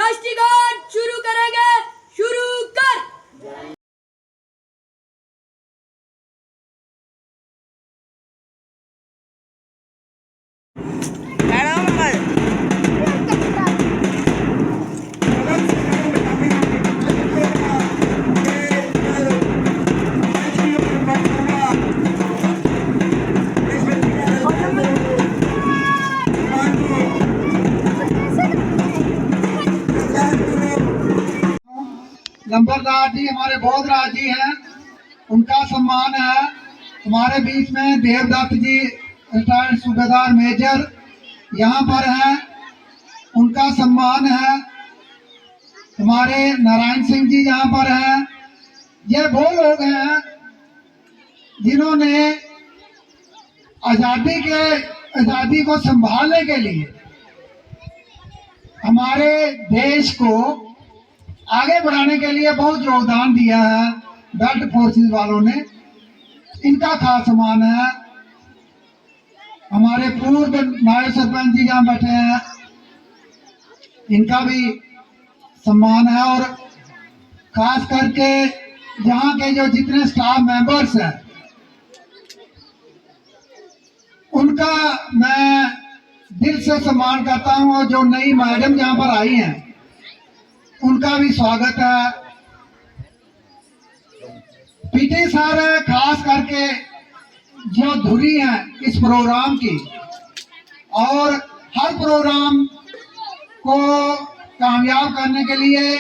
राष्ट्रगान शुरू करेंगे। शुरू कर। नंबरदार जी हमारे बोधराज जी हैं, उनका सम्मान है। हमारे बीच में देवदत्त जी रिटायर्ड सूबेदार मेजर यहाँ पर हैं, उनका सम्मान है। हमारे नारायण सिंह जी यहाँ पर हैं। ये वो लोग हैं जिन्होंने आज़ादी को संभालने के लिए हमारे देश को आगे बढ़ाने के लिए बहुत योगदान दिया है। बेल्ट फोर्सेस वालों ने, इनका खास सम्मान है। हमारे पूर्व नायब सरपंच जी यहाँ बैठे हैं, इनका भी सम्मान है। और खास करके यहाँ के जो जितने स्टाफ मेंबर्स हैं उनका मैं दिल से सम्मान करता हूँ। और जो नई मैडम यहाँ पर आई हैं उनका भी स्वागत है। पीटी सर खास करके जो धुरी है इस प्रोग्राम की, और हर प्रोग्राम को कामयाब करने के लिए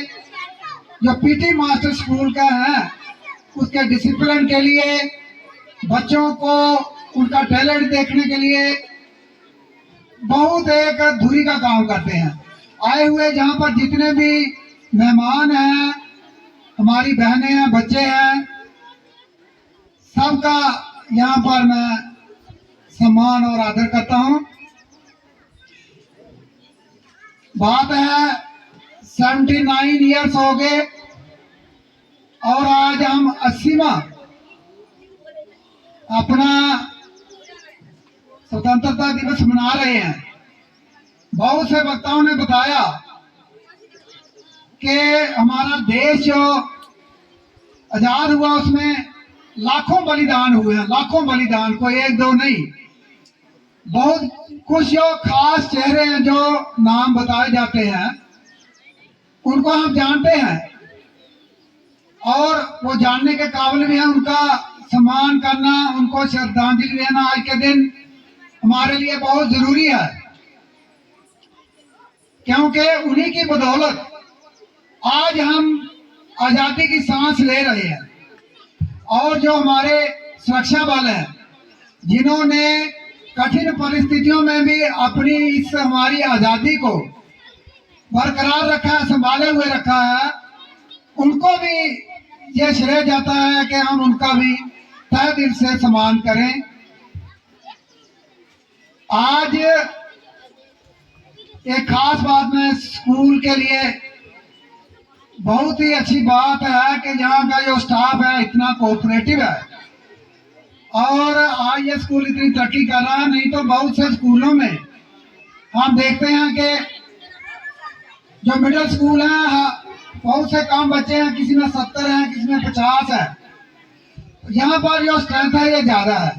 जो पीटी मास्टर स्कूल का है उसके डिसिप्लिन के लिए, बच्चों को उनका टैलेंट देखने के लिए बहुत एक धुरी का काम करते हैं। आए हुए जहाँ पर जितने भी मेहमान हैं, हमारी बहनें हैं, बच्चे हैं, सबका यहाँ पर मैं सम्मान और आदर करता हूँ। बात है 79 इयर्स हो गए और आज हम 80वां अपना स्वतंत्रता दिवस मना रहे हैं। बहुत से वक्ताओं ने बताया कि हमारा देश जो आजाद हुआ उसमें लाखों बलिदान हुए हैं, लाखों बलिदान, कोई एक दो नहीं। बहुत कुछ जो खास चेहरे हैं जो नाम बताए जाते हैं उनको हम जानते हैं और वो जानने के काबिल भी हैं। उनका सम्मान करना, उनको श्रद्धांजलि देना आज के दिन हमारे लिए बहुत जरूरी है, क्योंकि उन्हीं की बदौलत आज हम आजादी की सांस ले रहे हैं। और जो हमारे सुरक्षा बल हैं जिन्होंने कठिन परिस्थितियों में भी अपनी इस हमारी आजादी को बरकरार रखा है, संभाले हुए रखा है, उनको भी ये श्रेय जाता है कि हम उनका भी तहे दिल से सम्मान करें। आज एक खास बात में स्कूल के लिए बहुत ही अच्छी बात है कि यहाँ का जो स्टाफ है इतना कोऑपरेटिव है और आज ये स्कूल इतनी तरक्की कर रहा है। नहीं तो बहुत से स्कूलों में हम देखते हैं कि जो मिडिल स्कूल है बहुत से कम बच्चे हैं, किसी में 70 हैं, किसी में 50 है। यहाँ पर जो स्ट्रेंथ है ये ज्यादा है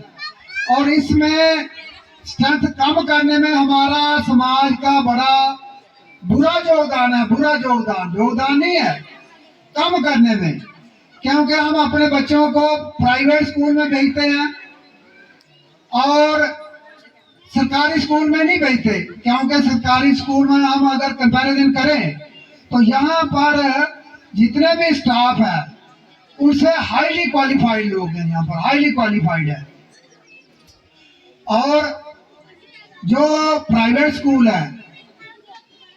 और इसमें स्ट्रेंथ कम करने में हमारा समाज का बड़ा बुरा योगदान है। बुरा योगदान नहीं है, कम करने में, क्योंकि हम अपने बच्चों को प्राइवेट स्कूल में भेजते हैं और सरकारी स्कूल में नहीं भेजते, क्योंकि सरकारी स्कूल में हम अगर कंपैरिजन करें तो यहाँ पर जितने भी स्टाफ है उनसे हाईली क्वालिफाइड लोग हैं, यहाँ पर हाईली क्वालिफाइड है। और जो प्राइवेट स्कूल है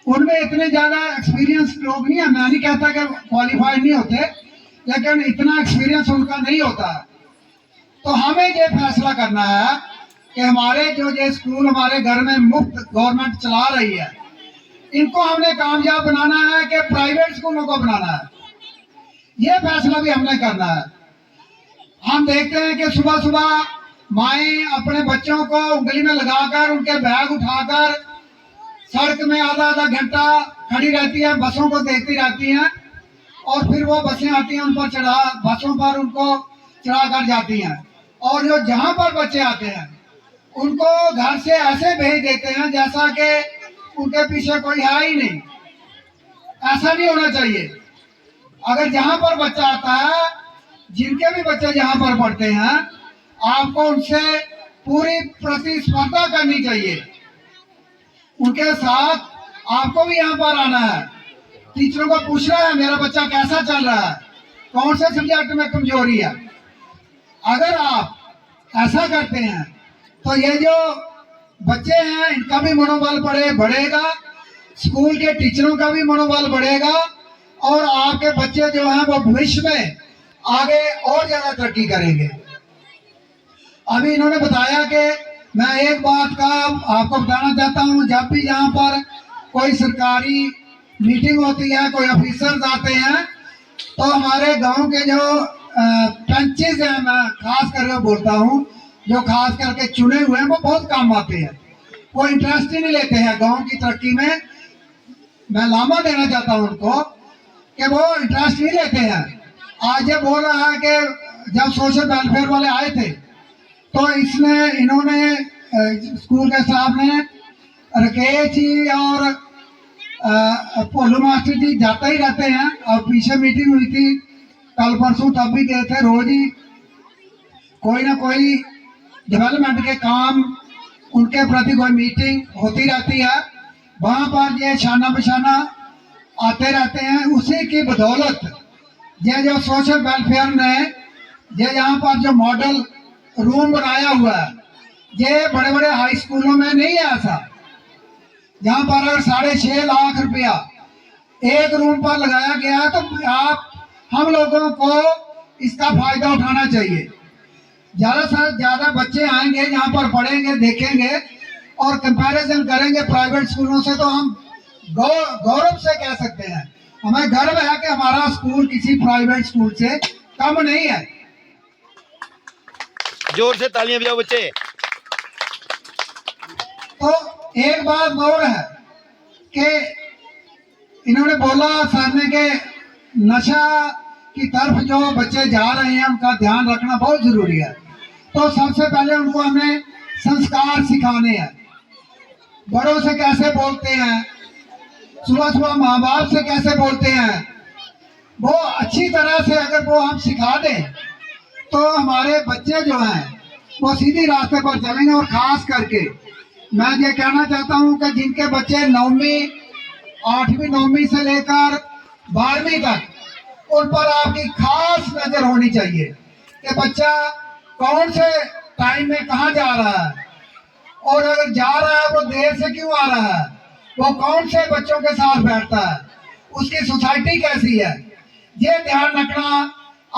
उनमें इतने ज्यादा एक्सपीरियंस लोग नहीं है। मैं नहीं कहता कि क्वालिफाइड नहीं होते, लेकिन इतना एक्सपीरियंस उनका नहीं होता। तो हमें ये फैसला करना है कि हमारे जो ये स्कूल हमारे घर में मुफ्त गवर्नमेंट चला रही है, इनको हमने कामयाब बनाना है कि प्राइवेट स्कूलों को बनाना है। ये फैसला भी हमने करना है। हम देखते हैं कि सुबह सुबह माएँ अपने बच्चों को उंगली में लगाकर उनके बैग उठाकर सड़क में आधा आधा घंटा खड़ी रहती है, बसों को देखती रहती हैं, और फिर वो बसें आती हैं, उन पर बसों पर उनको चढ़ा कर जाती हैं। और जो जहाँ पर बच्चे आते हैं उनको घर से ऐसे भेज देते हैं जैसा कि उनके पीछे कोई है ही नहीं। ऐसा नहीं होना चाहिए। अगर जहाँ पर बच्चा आता है, जिनके भी बच्चे जहाँ पर पढ़ते हैं, आपको उनसे पूरी प्रतिस्पर्धा करनी चाहिए। उनके साथ आपको भी यहाँ पर आना है, टीचरों को पूछना है मेरा बच्चा कैसा चल रहा है, कौन से सब्जेक्ट में कमजोरी है। अगर आप ऐसा करते हैं तो ये जो बच्चे हैं इनका भी मनोबल बढ़ेगा, स्कूल के टीचरों का भी मनोबल बढ़ेगा, और आपके बच्चे जो हैं वो भविष्य में आगे और ज्यादा तरक्की करेंगे। अभी इन्होंने बताया कि मैं एक बात का आपको बताना चाहता हूँ, जब भी यहाँ पर कोई सरकारी मीटिंग होती है, कोई ऑफिसर्स आते हैं, तो हमारे गांव के जो पंचेस हैं, मैं खास करके बोलता हूँ, जो खास करके चुने हुए हैं, वो बहुत काम आते हैं। वो इंटरेस्ट ही नहीं लेते हैं गांव की तरक्की में। मैं लामा देना चाहता हूँ उनको कि वो इंटरेस्ट नहीं लेते हैं। आज ये बोल रहा है कि जब सोशल वेलफेयर वाले आए थे तो इन्होंने स्कूल के स्टाफ ने राकेश जी और पोलू मास्टर जी जाते ही रहते हैं, और पीछे मीटिंग हुई थी कल परसों, तब भी गए थे। रोज ही कोई ना कोई डेवलपमेंट के काम, उनके प्रति कोई मीटिंग होती रहती है। वहाँ पर ये शाना बशाना आते रहते हैं। उसी की बदौलत ये जो सोशल वेलफेयर ने ये यहाँ पर जो मॉडल रूम बनाया हुआ है, ये बड़े बड़े हाई स्कूलों में नहीं है ऐसा। यहाँ पर अगर 6.5 लाख रुपया एक रूम पर लगाया गया है, तो आप हम लोगों को इसका फायदा उठाना चाहिए। ज्यादा से ज्यादा बच्चे आएंगे, यहाँ पर पढ़ेंगे, देखेंगे और कंपैरिजन करेंगे प्राइवेट स्कूलों से, तो हम गौरव से कह सकते हैं, हमें गर्व है कि हमारा स्कूल किसी प्राइवेट स्कूल से कम नहीं है। जोर से तालियां बजाओ बच्चे। तो एक बात और है कि इन्होंने बोला सर ने कि नशा की तरफ जो बच्चे जा रहे हैं उनका ध्यान रखना बहुत जरूरी है। तो सबसे पहले उनको हमें संस्कार सिखाने हैं। बड़ों से कैसे बोलते हैं, सुबह सुबह माँ बाप से कैसे बोलते हैं, वो अच्छी तरह से अगर वो हम सिखा दें तो हमारे बच्चे जो हैं वो सीधी रास्ते पर चलेंगे। और खास करके मैं ये कहना चाहता हूँ कि जिनके बच्चे 9वीं 8वीं 9वीं से लेकर 12वीं तक, उन पर आपकी खास नजर होनी चाहिए कि बच्चा कौन से टाइम में कहाँ जा रहा है, और अगर जा रहा है वो देर से क्यों आ रहा है, वो कौन से बच्चों के साथ बैठता है, उसकी सोसाइटी कैसी है, ये ध्यान रखना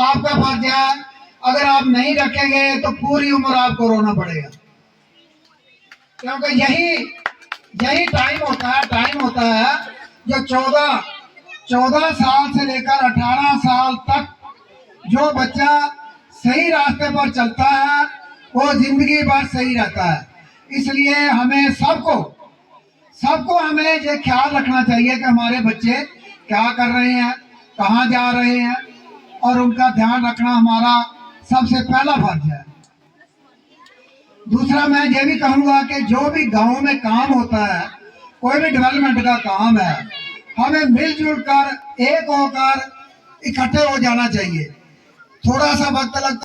आपका फर्ज है। अगर आप नहीं रखेंगे तो पूरी उम्र आपको रोना पड़ेगा, क्योंकि यही टाइम होता है जो 14 साल से लेकर 18 साल तक जो बच्चा सही रास्ते पर चलता है वो जिंदगी भर सही रहता है। इसलिए हमें सबको हमें ये ख्याल रखना चाहिए कि हमारे बच्चे क्या कर रहे हैं, कहाँ जा रहे हैं, और उनका ध्यान रखना हमारा सबसे पहला फर्ज है। दूसरा मैं ये भी कहूँगा कि जो भी गांव में काम होता है, कोई भी डेवलपमेंट का काम है, हमें मिलजुल कर एक होकर इकट्ठे हो जाना चाहिए। थोड़ा सा वक्त लगता